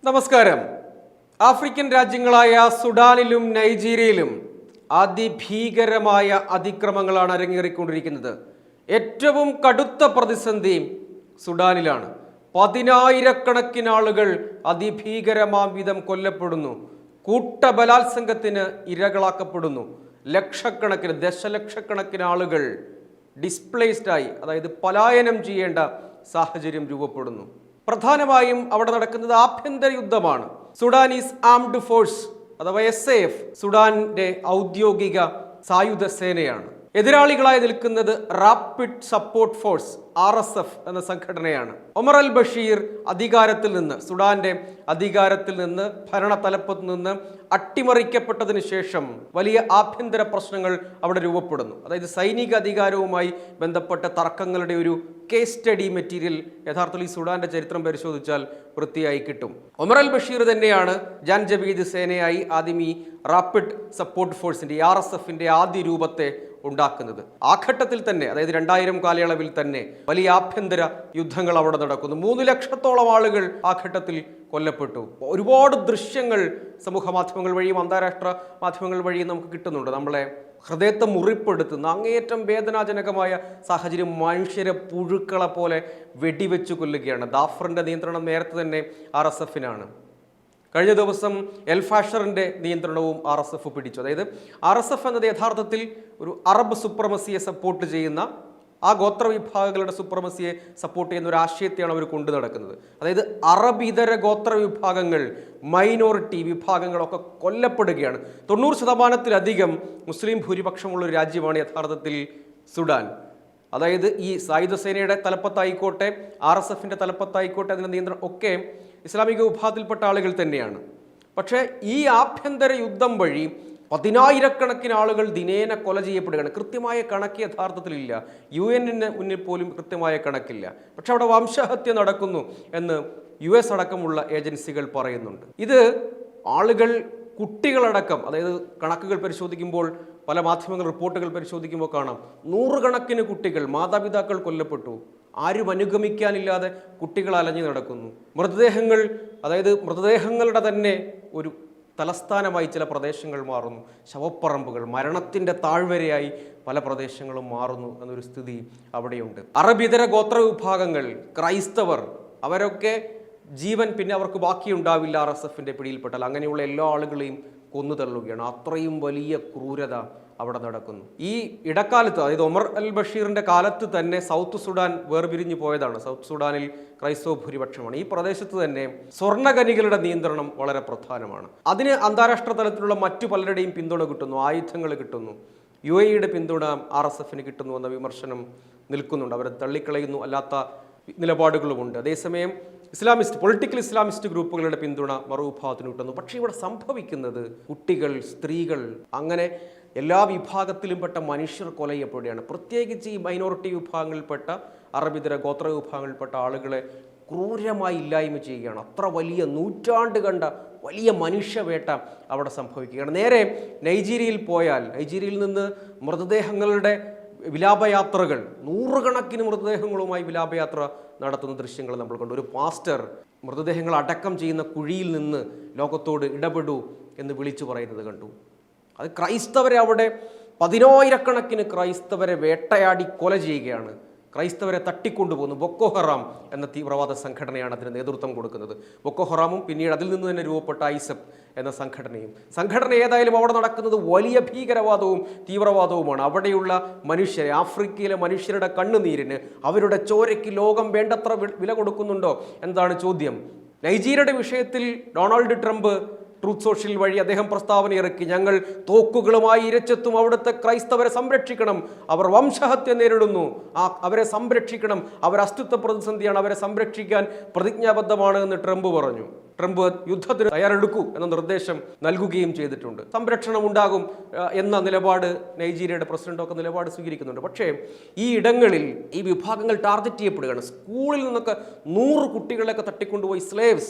നമസ്കാരം. ആഫ്രിക്കൻ രാജ്യങ്ങളായ സുഡാനിലും നൈജീരിയയിലും അതിഭീകരമായ അതിക്രമങ്ങളാണ് അരങ്ങേറിക്കൊണ്ടിരിക്കുന്നത്. ഏറ്റവും കടുത്ത പ്രതിസന്ധി സുഡാനിലാണ്. 10,000-കണക്കിന് ആളുകൾ അതിഭീകരമാം വിധം കൊല്ലപ്പെടുന്നു, കൂട്ടബലാത്സംഗത്തിന് ഇരകളാക്കപ്പെടുന്നു. ലക്ഷക്കണക്കിന് ദശലക്ഷക്കണക്കിന് ആളുകൾ ഡിസ്പ്ലേസ്ഡായി, അതായത് പലായനം ചെയ്യേണ്ട സാഹചര്യം രൂപപ്പെടുന്നു. പ്രധാനമായും അവിടെ നടക്കുന്നത് ആഭ്യന്തര യുദ്ധമാണ്. സുഡാനീസ് ആംഡ് ഫോഴ്സ് അഥവാ SAF സുഡാന്റെ ഔദ്യോഗിക സായുധ സേനയാണ്. എതിരാളികളായി നിൽക്കുന്നത് റാപ്പിഡ് സപ്പോർട്ട് ഫോഴ്സ് RSF എന്ന സംഘടനയാണ്. ഒമർ അൽ ബഷീർ സുഡാന്റെ അധികാരത്തിൽ നിന്ന് ഭരണ തലപ്പത്ത് നിന്ന് അട്ടിമറിക്കപ്പെട്ടതിന് ശേഷം വലിയ ആഭ്യന്തര പ്രശ്നങ്ങൾ അവിടെ രൂപപ്പെടുന്നു. അതായത് സൈനിക അധികാരവുമായി ബന്ധപ്പെട്ട തർക്കങ്ങളുടെ ഒരു കേസ് സ്റ്റഡി മെറ്റീരിയൽ യഥാർത്ഥത്തിൽ ഈ സുഡാന്റെ ചരിത്രം പരിശോധിച്ചാൽ വൃത്തിയായി കിട്ടും. ഒമർ അൽ ബഷീർ തന്നെയാണ് ജാൻജവീദ് സേനയായി ആദ്യം ഈ റാപ്പിഡ് സപ്പോർട്ട് ഫോഴ്സിന്റെ RSFന്റെ ആദ്യ രൂപത്തെ ഉണ്ടാക്കുന്നത്. ആ ഘട്ടത്തിൽ തന്നെ, അതായത് 2000 കാലയളവിൽ തന്നെ വലിയ ആഭ്യന്തര യുദ്ധങ്ങൾ അവിടെ നടക്കുന്നു. 3 ലക്ഷത്തോളം ആളുകൾ ആ ഘട്ടത്തിൽ കൊല്ലപ്പെട്ടു. ഒരുപാട് ദൃശ്യങ്ങൾ സമൂഹ മാധ്യമങ്ങൾ വഴിയും അന്താരാഷ്ട്ര മാധ്യമങ്ങൾ വഴിയും നമുക്ക് കിട്ടുന്നുണ്ട്. നമ്മളെ ഹൃദയത്തെ മുറിപ്പെടുത്തുന്ന അങ്ങേയറ്റം വേദനാജനകമായ സാഹചര്യം. മനുഷ്യരെ പുഴുക്കളെ പോലെ വെടിവെച്ചു കൊല്ലുകയാണ്. ദാഫറിന്റെ നിയന്ത്രണം നേരത്തെ തന്നെ RSFനാണ്. കഴിഞ്ഞ ദിവസം എൽഫാഷറിന്റെ നിയന്ത്രണവും RSF പിടിച്ചു. അതായത് RSF എന്നത് യഥാർത്ഥത്തിൽ ഒരു അറബ് സുപ്രമസിയെ സപ്പോർട്ട് ചെയ്യുന്ന, ആ ഗോത്രവിഭാഗങ്ങളുടെ സുപ്രമസിയെ സപ്പോർട്ട് ചെയ്യുന്ന ഒരു ആശയത്തെയാണ് അവർ കൊണ്ടു നടക്കുന്നത്. അതായത് അറബ് ഇതര ഗോത്രവിഭാഗങ്ങൾ, മൈനോറിറ്റി വിഭാഗങ്ങളൊക്കെ കൊല്ലപ്പെടുകയാണ്. 90% മുസ്ലിം ഭൂരിപക്ഷമുള്ള ഒരു രാജ്യമാണ് യഥാർത്ഥത്തിൽ സുഡാൻ. അതായത് ഈ സായുധ സേനയുടെ തലപ്പത്തായിക്കോട്ടെ, RSFന്റെ തലപ്പത്തായിക്കോട്ടെ, അതിൻ്റെ നിയന്ത്രണം ഒക്കെ ഇസ്ലാമിക വിഭാഗത്തിൽപ്പെട്ട ആളുകൾ തന്നെയാണ്. പക്ഷേ ഈ ആഭ്യന്തര യുദ്ധം വഴി 10,000-കണക്കിന് ആളുകൾ ദിനേന കൊല ചെയ്യപ്പെടുകയാണ്. കൃത്യമായ കണക്ക് യഥാർത്ഥത്തിലില്ല. UN-ന് മുന്നിൽ പോലും കൃത്യമായ കണക്കില്ല. പക്ഷെ അവിടെ വംശഹത്യ നടക്കുന്നു എന്ന് US അടക്കമുള്ള ഏജൻസികൾ പറയുന്നുണ്ട്. ഇത് ആളുകൾ, കുട്ടികളടക്കം, അതായത് കണക്കുകൾ പരിശോധിക്കുമ്പോൾ, പല മാധ്യമങ്ങൾ റിപ്പോർട്ടുകൾ പരിശോധിക്കുമ്പോൾ കാണാം 100 കണക്കിന് കുട്ടികൾ, മാതാപിതാക്കൾ കൊല്ലപ്പെട്ടു. ആരും അനുഗമിക്കാനില്ലാതെ കുട്ടികൾ അലഞ്ഞു നടക്കുന്നു. മൃതദേഹങ്ങൾ, അതായത് മൃതദേഹങ്ങളുടെ തന്നെ ഒരു തലസ്ഥാനമായി ചില പ്രദേശങ്ങൾ മാറുന്നു. ശവപ്പറമ്പുകൾ, മരണത്തിൻ്റെ താഴ്വരയായി പല പ്രദേശങ്ങളും മാറുന്നു എന്നൊരു സ്ഥിതി അവിടെയുണ്ട്. അറബിതര ഗോത്രവിഭാഗങ്ങൾ, ക്രൈസ്തവർ, അവരൊക്കെ ജീവൻ പിന്നെ അവർക്ക് ബാക്കിയുണ്ടാവില്ല RSFന്റെ പിടിയിൽപ്പെട്ടാൽ. അങ്ങനെയുള്ള എല്ലാ ആളുകളെയും കൊന്നു തള്ളുകയാണ്. അത്രയും വലിയ ക്രൂരത അവിടെ നടക്കുന്നു. ഈ ഇടക്കാലത്ത്, അതായത് ഒമർ അൽ ബഷീറിന്റെ കാലത്ത് തന്നെ സൗത്ത് സുഡാൻ വേർപിരിഞ്ഞു പോയതാണ്. സൗത്ത് സുഡാനിൽ ക്രൈസ്തവ ഭൂരിപക്ഷമാണ്. ഈ പ്രദേശത്ത് തന്നെ സ്വർണ്ണഖനികളുടെ നിയന്ത്രണം വളരെ പ്രധാനമാണ്. അതിന് അന്താരാഷ്ട്ര തലത്തിലുള്ള മറ്റു പലരുടെയും പിന്തുണ കിട്ടുന്നു, ആയുധങ്ങൾ കിട്ടുന്നു. UAEയുടെ പിന്തുണ RSFന് കിട്ടുന്നു എന്ന വിമർശനം നിൽക്കുന്നുണ്ട്. അവരെ തള്ളിക്കളയുന്നു, അല്ലാത്ത നിലപാടുകളുമുണ്ട്. അതേസമയം പൊളിറ്റിക്കൽ ഇസ്ലാമിസ്റ്റ് ഗ്രൂപ്പുകളുടെ പിന്തുണ മറുവിഭാഗത്തിന് കിട്ടുന്നു. പക്ഷേ ഇവിടെ സംഭവിക്കുന്നത് കുട്ടികൾ, സ്ത്രീകൾ, അങ്ങനെ എല്ലാ വിഭാഗത്തിലും പെട്ട മനുഷ്യർ കൊല ചെയ്യപ്പെടുകയാണ്. പ്രത്യേകിച്ച് ഈ മൈനോറിറ്റി വിഭാഗങ്ങളിൽപ്പെട്ട, അറബിതര ഗോത്ര വിഭാഗങ്ങളിൽപ്പെട്ട ആളുകളെ ക്രൂരമായി ഇല്ലായ്മ ചെയ്യുകയാണ്. അത്ര വലിയ, നൂറ്റാണ്ട് കണ്ട വലിയ മനുഷ്യവേട്ട അവിടെ സംഭവിക്കുകയാണ്. നേരെ നൈജീരിയയിൽ പോയാൽ, നൈജീരിയയിൽ നിന്ന് മൃതദേഹങ്ങളുടെ വിലാപയാത്രകൾ, 100 കണക്കിന് മൃതദേഹങ്ങളുമായി വിലാപയാത്ര നടത്തുന്ന ദൃശ്യങ്ങൾ നമ്മൾ കണ്ടു. ഒരു പാസ്റ്റർ മൃതദേഹങ്ങൾ അടക്കം ചെയ്യുന്ന കുഴിയിൽ നിന്ന് ലോകത്തോട് ഇടപെടൂ എന്ന് വിളിച്ചു പറയുന്നത് കണ്ടു. അത് ക്രൈസ്തവരെ, അവിടെ 10,000-കണക്കിന് ക്രൈസ്തവരെ വേട്ടയാടി കൊല ചെയ്യുകയാണ്. ക്രൈസ്തവരെ തട്ടിക്കൊണ്ടുപോകുന്നു. ബൊക്കോ ഹറാം എന്ന തീവ്രവാദ സംഘടനയാണ് അതിന് നേതൃത്വം കൊടുക്കുന്നത്. ബൊക്കോ ഹറാമും പിന്നീട് അതിൽ നിന്ന് തന്നെ രൂപപ്പെട്ട ISAF എന്ന സംഘടന ഏതായാലും അവിടെ നടക്കുന്നത് വലിയ ഭീകരവാദവും തീവ്രവാദവുമാണ്. അവിടെയുള്ള മനുഷ്യരെ, ആഫ്രിക്കയിലെ മനുഷ്യരുടെ കണ്ണുനീരിന്, അവരുടെ ചോരയ്ക്ക് ലോകം വേണ്ടത്ര വില കൊടുക്കുന്നുണ്ടോ എന്നതാണ് ചോദ്യം. നൈജീരിയയുടെ വിഷയത്തിൽ ഡൊണാൾഡ് ട്രംപ് ട്രൂത്ത് സോഷ്യൽ വഴി അദ്ദേഹം പ്രസ്താവന ഇറക്കി, ഞങ്ങൾ തോക്കുകളുമായി ഇരച്ചെത്തും, അവിടുത്തെ ക്രൈസ്തവരെ സംരക്ഷിക്കണം, അവർ വംശഹത്യ നേരിടുന്നു, അവരെ സംരക്ഷിക്കണം, അവർ അസ്തിത്വ പ്രതിസന്ധിയാണ്, അവരെ സംരക്ഷിക്കാൻ പ്രതിജ്ഞാബദ്ധമാണ് എന്ന് ട്രംപ് പറഞ്ഞു. ട്രംപ് യുദ്ധത്തിന് തയ്യാറെടുക്കൂ എന്ന നിർദ്ദേശം നൽകുകയും ചെയ്തിട്ടുണ്ട്. സംരക്ഷണം ഉണ്ടാകും എന്ന നിലപാട് നൈജീരിയയുടെ പ്രസിഡന്റൊക്കെ നിലപാട് സ്വീകരിക്കുന്നുണ്ട്. പക്ഷേ ഈ ഇടങ്ങളിൽ ഈ വിഭാഗങ്ങൾ ടാർഗറ്റ് ചെയ്യപ്പെടുകയാണ്. സ്കൂളിൽ നിന്നൊക്കെ 100 കുട്ടികളെയൊക്കെ തട്ടിക്കൊണ്ടുപോയി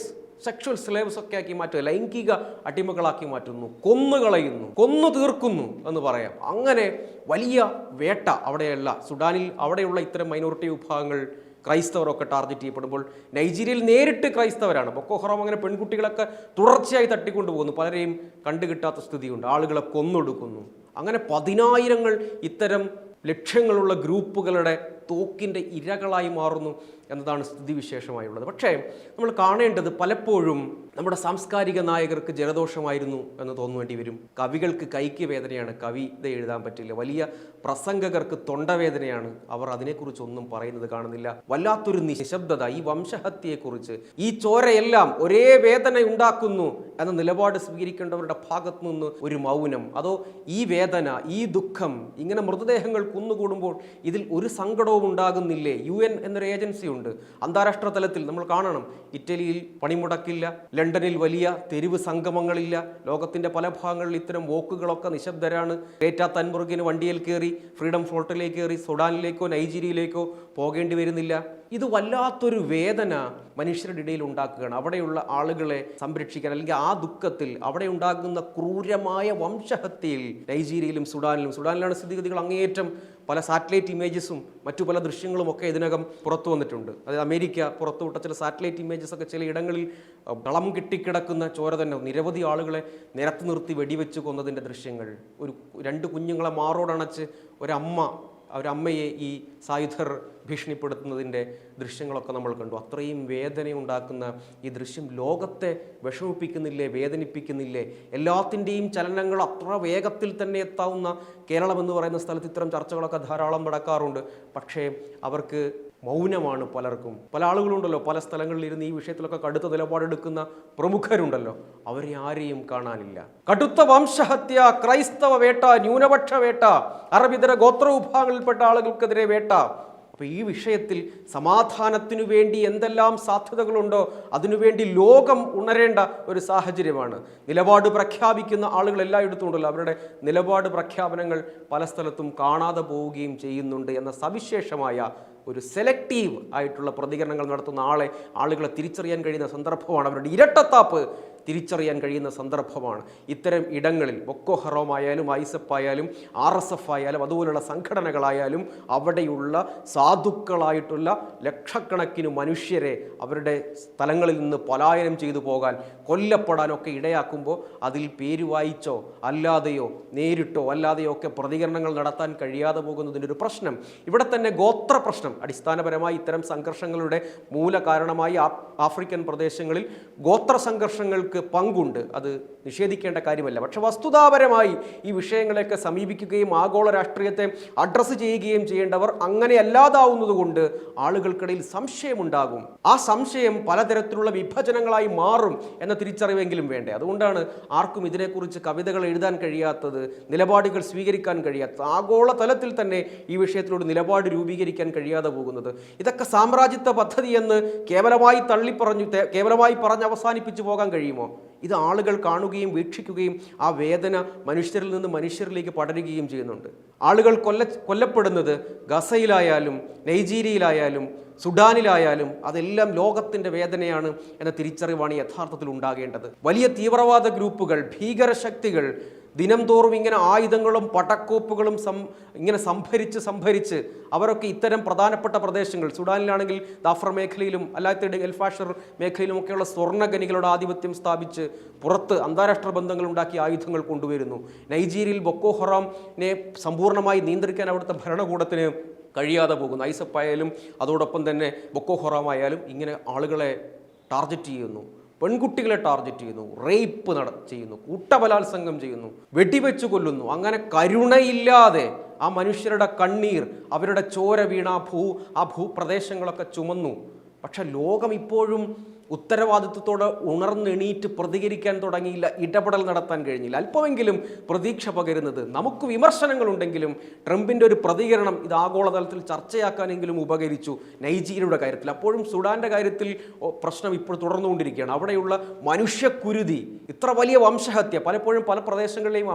സെക്ഷൽ സ്ലേവ്സ് ഒക്കെ ആക്കി മാറ്റുക, ലൈംഗിക അടിമകളാക്കി മാറ്റുന്നു, കൊന്നുകളയുന്നു, കൊന്നു തീർക്കുന്നു എന്ന് പറയാം. അങ്ങനെ വലിയ വേട്ട അവിടെയല്ല സുഡാനിൽ, അവിടെയുള്ള ഇത്തരം മൈനോറിറ്റി വിഭാഗങ്ങൾ ക്രൈസ്തവരൊക്കെ ടാർഗറ്റ് ചെയ്യപ്പെടുമ്പോൾ നൈജീരിയയിൽ നേരിട്ട് ക്രൈസ്തവരാണ്. ബൊക്കോ ഹറാം അങ്ങനെ പെൺകുട്ടികളൊക്കെ തുടർച്ചയായി തട്ടിക്കൊണ്ടുപോകുന്നു. പലരെയും കണ്ടുകിട്ടാത്ത സ്ഥിതിയുണ്ട്. ആളുകളെ കൊന്നൊടുക്കുന്നു. അങ്ങനെ പതിനായിരങ്ങൾ ഇത്തരം ലക്ഷ്യങ്ങളുള്ള ഗ്രൂപ്പുകളുടെ തോക്കിൻ്റെ ഇരകളായി മാറുന്നു എന്നതാണ് സ്ഥിതിവിശേഷമായുള്ളത്. പക്ഷേ നമ്മൾ കാണേണ്ടത് പലപ്പോഴും നമ്മുടെ സാംസ്കാരിക നായകർക്ക് ജലദോഷമായിരുന്നു എന്ന് തോന്നുവേണ്ടി വരും. കവികൾക്ക് കൈക്ക് വേദനയാണ്, കവിത എഴുതാൻ പറ്റില്ല. വലിയ പ്രസംഗകർക്ക് തൊണ്ടവേദനയാണ്, അവർ അതിനെക്കുറിച്ചൊന്നും പറയുന്നത് കാണുന്നില്ല. വല്ലാത്തൊരു നിശബ്ദത ഈ വംശഹത്യയെക്കുറിച്ച്, ഈ ചോരയെല്ലാം ഒരേ വേദന ഉണ്ടാക്കുന്നു എന്ന നിലപാട് സ്വീകരിക്കേണ്ടവരുടെ ഭാഗത്തു നിന്ന് ഒരു മൗനം. അതോ ഈ വേദന, ഈ ദുഃഖം, ഇങ്ങനെ മൃതദേഹങ്ങൾ കുന്നുകൂടുമ്പോൾ ഇതിൽ ഒരു സങ്കടവും ഉണ്ടാകുന്നില്ലേ? UN എന്നൊരു ഏജൻസി ഉണ്ട്. അന്താരാഷ്ട്ര തലത്തിൽ നമ്മൾ കാണണം, ഇറ്റലിയിൽ പണിമുടക്കില്ല, ലണ്ടനിൽ വലിയ തെരുവ് സംഗമങ്ങളില്ല, ലോകത്തിന്റെ പല ഭാഗങ്ങളിൽ ഇത്തരം വോക്കുകളൊക്കെ നിശബ്ദരാണ്. ഗ്രേറ്റ തൻബർഗിന് വണ്ടിയിൽ കയറി ഫ്രീഡം ഫ്ലോട്ടിലേക്ക് കയറി സുഡാനിലേക്കോ നൈജീരിയയിലേക്കോ പോകേണ്ടി വരുന്നില്ല. ഇത് വല്ലാത്തൊരു വേദന മനുഷ്യരുടെ ഇടയിൽ ഉണ്ടാക്കുകയാണ്. അവിടെയുള്ള ആളുകളെ സംരക്ഷിക്കാൻ, അല്ലെങ്കിൽ ആ ദുഃഖത്തിൽ അവിടെ ഉണ്ടാകുന്ന ക്രൂരമായ വംശഹത്യയിൽ നൈജീരിയയിലും സുഡാനിലാണ് സ്ഥിതിഗതികൾ അങ്ങേയറ്റം. പല സാറ്റലൈറ്റ് ഇമേജസും മറ്റു പല ദൃശ്യങ്ങളും ഒക്കെ ഇതിനകം പുറത്തു വന്നിട്ടുണ്ട്. അതായത് അമേരിക്ക പുറത്തുവിട്ട ചില സാറ്റലൈറ്റ് ഇമേജസ് ഒക്കെ ചില ഇടങ്ങളിൽ കളം കെട്ടിക്കിടക്കുന്ന ചോര തന്നെ, നിരവധി ആളുകളെ നിരത്തി നിർത്തി വെടിവെച്ച് കൊന്നതിൻ്റെ ദൃശ്യങ്ങൾ, ഒരു 2 കുഞ്ഞുങ്ങളെ മാറോടണച്ച് ഒരമ്മയെ ഈ സായുധർ ഭീഷണിപ്പെടുത്തുന്നതിൻ്റെ ദൃശ്യങ്ങളൊക്കെ നമ്മൾ കണ്ടു. അത്രയും വേദനയുണ്ടാക്കുന്ന ഈ ദൃശ്യം ലോകത്തെ വിഷമിപ്പിക്കുന്നില്ലേ, വേദനിപ്പിക്കുന്നില്ലേ? എല്ലാത്തിൻ്റെയും ചലനങ്ങൾ അത്ര വേഗത്തിൽ തന്നെ എത്താവുന്ന കേരളം എന്ന് പറയുന്ന സ്ഥലത്ത് ഇത്തരം ചർച്ചകളൊക്കെ ധാരാളം നടക്കാറുണ്ട്. പക്ഷേ അവർക്ക് മൗനമാണ് പലർക്കും. പല ആളുകളുണ്ടല്ലോ, പല സ്ഥലങ്ങളിൽ ഇരുന്ന് ഈ വിഷയത്തിലൊക്കെ കടുത്ത നിലപാടെടുക്കുന്ന പ്രമുഖരുണ്ടല്ലോ, അവരെ ആരെയും കാണാനില്ല. കടുത്ത വംശഹത്യ, ക്രൈസ്തവ വേട്ട, ന്യൂനപക്ഷ വേട്ട, അറബിതര ഗോത്ര വിഭാഗങ്ങളിൽപ്പെട്ട ആളുകൾക്കെതിരെ വേട്ട. അപ്പോൾ ഈ വിഷയത്തിൽ സമാധാനത്തിനു വേണ്ടി എന്തെല്ലാം സാധ്യതകളുണ്ടോ അതിനുവേണ്ടി ലോകം ഉണരേണ്ട ഒരു സാഹചര്യമാണ്. നിലപാട് പ്രഖ്യാപിക്കുന്ന ആളുകൾ എല്ലായിടത്തും ഉണ്ടല്ലോ, അവരുടെ നിലപാട് പ്രഖ്യാപനങ്ങൾ പല സ്ഥലത്തും കാണാതെ പോവുകയും ചെയ്യുന്നുണ്ട് എന്ന സവിശേഷമായ ഒരു സെലക്റ്റീവ് ആയിട്ടുള്ള പ്രതികരണങ്ങൾ നടത്തുന്ന ആളുകളെ തിരിച്ചറിയാൻ കഴിയുന്ന സന്ദർഭമാണ്. അവരുടെ ഇരട്ടത്താപ്പ് തിരിച്ചറിയാൻ കഴിയുന്ന സന്ദർഭമാണ്. ഇത്തരം ഇടങ്ങളിൽ ബൊക്കോ ഹറാം ആയാലും ഐസഫ് ആയാലും RSF ആയാലും അതുപോലുള്ള സംഘടനകളായാലും അവിടെയുള്ള സാധുക്കളായിട്ടുള്ള ലക്ഷക്കണക്കിന് മനുഷ്യരെ അവരുടെ സ്ഥലങ്ങളിൽ നിന്ന് പലായനം ചെയ്തു പോകാൻ, കൊല്ലപ്പെടാനൊക്കെ ഇടയാക്കുമ്പോൾ അതിൽ പേര് വായിച്ചോ അല്ലാതെയോ നേരിട്ടോ അല്ലാതെയോ ഒക്കെ പ്രതികരണങ്ങൾ നടത്താൻ കഴിയാതെ പോകുന്നതിൻ്റെ ഒരു പ്രശ്നം. ഇവിടെ തന്നെ ഗോത്ര പ്രശ്നം അടിസ്ഥാനപരമായി ഇത്തരം സംഘർഷങ്ങളുടെ മൂല കാരണമായി ആഫ്രിക്കൻ പ്രദേശങ്ങളിൽ ഗോത്ര സംഘർഷങ്ങൾക്ക് പങ്കുണ്ട്, അത് നിഷേധിക്കേണ്ട കാര്യമല്ല. പക്ഷെ വസ്തുതാപരമായി ഈ വിഷയങ്ങളെയൊക്കെ സമീപിക്കുകയും ആഗോള രാഷ്ട്രീയത്തെ അഡ്രസ്സ് ചെയ്യുകയും ചെയ്യേണ്ടവർ അങ്ങനെ അല്ലാതാവുന്നതുകൊണ്ട് ആളുകൾക്കിടയിൽ സംശയമുണ്ടാകും. ആ സംശയം പലതരത്തിലുള്ള വിഭജനങ്ങളായി മാറും എന്ന തിരിച്ചറിവെങ്കിലും വേണ്ടേ. അതുകൊണ്ടാണ് ആർക്കും ഇതിനെക്കുറിച്ച് കവിതകൾ എഴുതാൻ കഴിയാത്തത്, നിലപാടുകൾ സ്വീകരിക്കാൻ കഴിയാത്തത്, ആഗോള തലത്തിൽ തന്നെ ഈ വിഷയത്തിലൂടെ നിലപാട് രൂപീകരിക്കാൻ കഴിയാതെ പോകുന്നത്. ഇതൊക്കെ സാമ്രാജ്യത്വ പദ്ധതി എന്ന് കേവലമായി പറഞ്ഞ് അവസാനിപ്പിച്ചു പോകാൻ കഴിയുമോ? ഇത് ആളുകൾ കാണുകയും വീക്ഷിക്കുകയും ആ വേദന മനുഷ്യരിൽ നിന്ന് മനുഷ്യരിലേക്ക് പടരുകയും ചെയ്യുന്നുണ്ട്. ആളുകൾ കൊല്ലപ്പെടുന്നത് ഗസയിലായാലും നൈജീരിയയിലായാലും സുഡാനിലായാലും അതെല്ലാം ലോകത്തിൻ്റെ വേദനയാണ് എന്ന തിരിച്ചറിവാണ് യഥാർത്ഥത്തിൽ ഉണ്ടാകേണ്ടത്. വലിയ തീവ്രവാദ ഗ്രൂപ്പുകൾ, ഭീകരശക്തികൾ ദിനം തോറും ഇങ്ങനെ ആയുധങ്ങളും പടക്കോപ്പുകളും ഇങ്ങനെ സംഭരിച്ച് അവരൊക്കെ ഇത്തരം പ്രധാനപ്പെട്ട പ്രദേശങ്ങൾ, സുഡാനിലാണെങ്കിൽ ദാഫർ മേഖലയിലും അല്ലാത്ത എൽഫാഷർ മേഖലയിലുമൊക്കെയുള്ള സ്വർണ്ണഖനികളുടെ ആധിപത്യം സ്ഥാപിച്ച് പുറത്ത് അന്താരാഷ്ട്ര ബന്ധങ്ങൾ ഉണ്ടാക്കി ആയുധങ്ങൾ കൊണ്ടുവരുന്നു. നൈജീരിയയിൽ ബൊക്കോ ഹറാമിനെ സമ്പൂർണ്ണമായി നിയന്ത്രിക്കാൻ അവിടുത്തെ ഭരണകൂടത്തിന് കഴിയാതെ പോകുന്നു. ഐസഫ് ആയാലും അതോടൊപ്പം തന്നെ ബൊക്കോ ഹറാം ആയാലും ഇങ്ങനെ ആളുകളെ ടാർഗറ്റ് ചെയ്യുന്നു, പെൺകുട്ടികളെ ടാർഗറ്റ് ചെയ്യുന്നു, റേപ്പ് ചെയ്യുന്നു, കൂട്ടബലാത്സംഗം ചെയ്യുന്നു, വെടിവെച്ച് കൊല്ലുന്നു. അങ്ങനെ കരുണയില്ലാതെ ആ മനുഷ്യരുടെ കണ്ണീർ, അവരുടെ ചോര വീണ ആ ഭൂപ്രദേശങ്ങളൊക്കെ ചുമന്നു. പക്ഷെ ലോകം ഇപ്പോഴും ഉത്തരവാദിത്വത്തോടെ ഉണർന്നെണീറ്റ് പ്രതികരിക്കാൻ തുടങ്ങിയില്ല, ഇടപെടൽ നടത്താൻ കഴിഞ്ഞില്ല. അല്പമെങ്കിലും പ്രതീക്ഷ പകരുന്നത്, നമുക്ക് വിമർശനങ്ങളുണ്ടെങ്കിലും ട്രംപിൻ്റെ ഒരു പ്രതികരണം ഇത് ആഗോളതലത്തിൽ ചർച്ചയാക്കാനെങ്കിലും ഉപകരിച്ചു നൈജീരിയയുടെ കാര്യത്തിൽ. അപ്പോഴും സുഡാൻ്റെ കാര്യത്തിൽ പ്രശ്നം ഇപ്പോൾ തുടർന്നുകൊണ്ടിരിക്കുകയാണ്. അവിടെയുള്ള മനുഷ്യക്കുരുതി, ഇത്ര വലിയ വംശഹത്യ, പലപ്പോഴും പല പ്രദേശങ്ങളിലെയും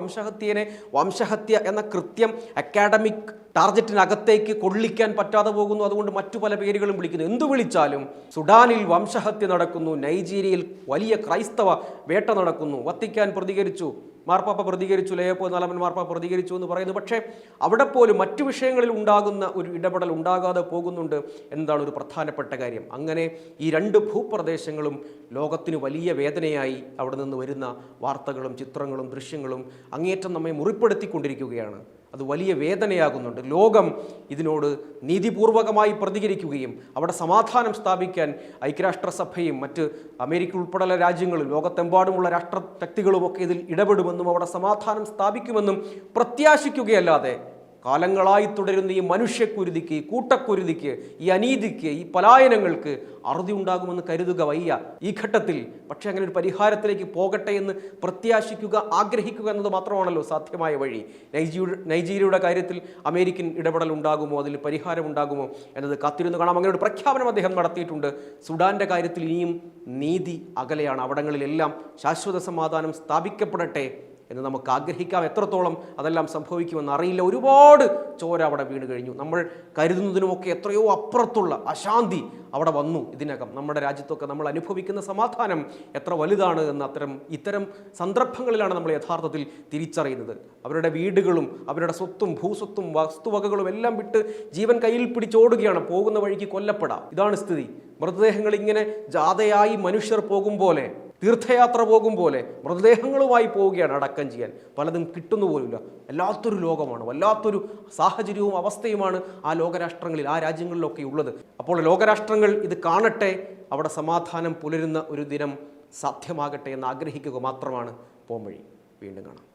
വംശഹത്യ എന്ന കൃത്യം അക്കാഡമിക് ടാർഗറ്റിനകത്തേക്ക് കൊള്ളിക്കാൻ പറ്റാതെ പോകുന്നു. അതുകൊണ്ട് മറ്റു പല പേരുകളും വിളിക്കുന്നു. എന്തു വിളിച്ചാലും സുഡാനിൽ വംശഹത്യ നടക്കുന്നു, നൈജീരിയയിൽ വലിയ ക്രൈസ്തവ വേട്ട നടക്കുന്നു, വത്തിക്കാൻ പ്രതികരിച്ചു, മാർപ്പാപ്പ പ്രതികരിച്ചു, ലയോ നാലാമൻ മാർപ്പാപ്പ പ്രതികരിച്ചു എന്ന് പറയുന്നു. പക്ഷേ അവിടെ പോലും മറ്റു വിഷയങ്ങളിൽ ഉണ്ടാകുന്ന ഒരു ഇടപെടൽ ഉണ്ടാകാതെ പോകുന്നുണ്ട് എന്നതാണ് ഒരു പ്രധാനപ്പെട്ട കാര്യം. അങ്ങനെ ഈ രണ്ട് ഭൂപ്രദേശങ്ങളും ലോകത്തിന് വലിയ വേദനയായി അവിടെ നിന്ന് വരുന്ന വാർത്തകളും ചിത്രങ്ങളും ദൃശ്യങ്ങളും അങ്ങേയറ്റം നമ്മെ മുറിപ്പെടുത്തിക്കൊണ്ടിരിക്കുകയാണ്. അത് വലിയ വേദനയാകുന്നുണ്ട്. ലോകം ഇതിനോട് നീതിപൂർവകമായി പ്രതികരിക്കുകയും അവിടെ സമാധാനം സ്ഥാപിക്കാൻ ഐക്യരാഷ്ട്രസഭയും മറ്റ് അമേരിക്ക ഉൾപ്പെടെയുള്ള രാജ്യങ്ങളും ലോകത്തെമ്പാടുമുള്ള രാഷ്ട്രശക്തികളുമൊക്കെ ഇതിൽ ഇടപെടുമെന്നും അവിടെ സമാധാനം സ്ഥാപിക്കുമെന്നും പ്രത്യാശിക്കുകയല്ലാതെ കാലങ്ങളായി തുടരുന്ന ഈ മനുഷ്യക്കുരുതിക്ക്, ഈ കൂട്ടക്കുരുതിക്ക്, ഈ അനീതിക്ക്, ഈ പലായനങ്ങൾക്ക് അറുതി ഉണ്ടാകുമെന്ന് കരുതുക വയ്യ ഈ ഘട്ടത്തിൽ. പക്ഷേ അങ്ങനെ ഒരു പരിഹാരത്തിലേക്ക് പോകട്ടെ എന്ന് പ്രത്യാശിക്കുക, ആഗ്രഹിക്കുക എന്നത് മാത്രമാണല്ലോ സാധ്യമായ വഴി. നൈജീരിയയുടെ കാര്യത്തിൽ അമേരിക്കൻ ഇടപെടൽ ഉണ്ടാകുമോ, അതിൽ പരിഹാരം ഉണ്ടാകുമോ എന്നത് കാത്തിരുന്ന് കാണാം. അങ്ങനെ ഒരു പ്രഖ്യാപനം അദ്ദേഹം നടത്തിയിട്ടുണ്ട്. സുഡാൻ്റെ കാര്യത്തിൽ ഇനിയും നീതി അകലെയാണ്. അവിടങ്ങളിലെല്ലാം ശാശ്വത സമാധാനം സ്ഥാപിക്കപ്പെടട്ടെ എന്ന് നമുക്ക് ആഗ്രഹിക്കാം. എത്രത്തോളം അതെല്ലാം സംഭവിക്കുമെന്ന് അറിയില്ല. ഒരുപാട് ചോര അവിടെ വീണ് കഴിഞ്ഞു. നമ്മൾ കരുതുന്നതിനുമൊക്കെ എത്രയോ അപ്പുറത്തുള്ള അശാന്തി അവിടെ വന്നു. ഇതിനകം നമ്മുടെ രാജ്യത്തൊക്കെ നമ്മൾ അനുഭവിക്കുന്ന സമാധാനം എത്ര വലുതാണ് എന്ന് ഇത്തരം സന്ദർഭങ്ങളിലാണ് നമ്മൾ യഥാർത്ഥത്തിൽ തിരിച്ചറിയുന്നത്. അവരുടെ വീടുകളും അവരുടെ സ്വത്തും ഭൂസ്വത്തും വസ്തുവകകളും എല്ലാം വിട്ട് ജീവൻ കയ്യിൽ പിടിച്ചോടുകയാണ്. പോകുന്ന വഴിക്ക് കൊല്ലപ്പെടാം. ഇതാണ് സ്ഥിതി. മൃതദേഹങ്ങൾ ഇങ്ങനെ ജാഥയായി മനുഷ്യർ പോകും പോലെ, തീർത്ഥയാത്ര പോകും പോലെ മൃതദേഹങ്ങളുമായി പോവുകയാണ് അടക്കം ചെയ്യാൻ. പലതും കിട്ടുന്നു പോലുമില്ല. വല്ലാത്തൊരു ലോകമാണ്, വല്ലാത്തൊരു സാഹചര്യവും അവസ്ഥയുമാണ് ആ ലോകരാഷ്ട്രങ്ങളിൽ, ആ രാജ്യങ്ങളിലൊക്കെ ഉള്ളത്. അപ്പോൾ ലോകരാഷ്ട്രങ്ങൾ ഇത് കാണട്ടെ, അവിടെ സമാധാനം പുലരുന്ന ഒരു ദിനം സാധ്യമാകട്ടെ എന്ന് ആഗ്രഹിക്കുക മാത്രമാണ് പോംവഴി. വീണ്ടും കാണാം.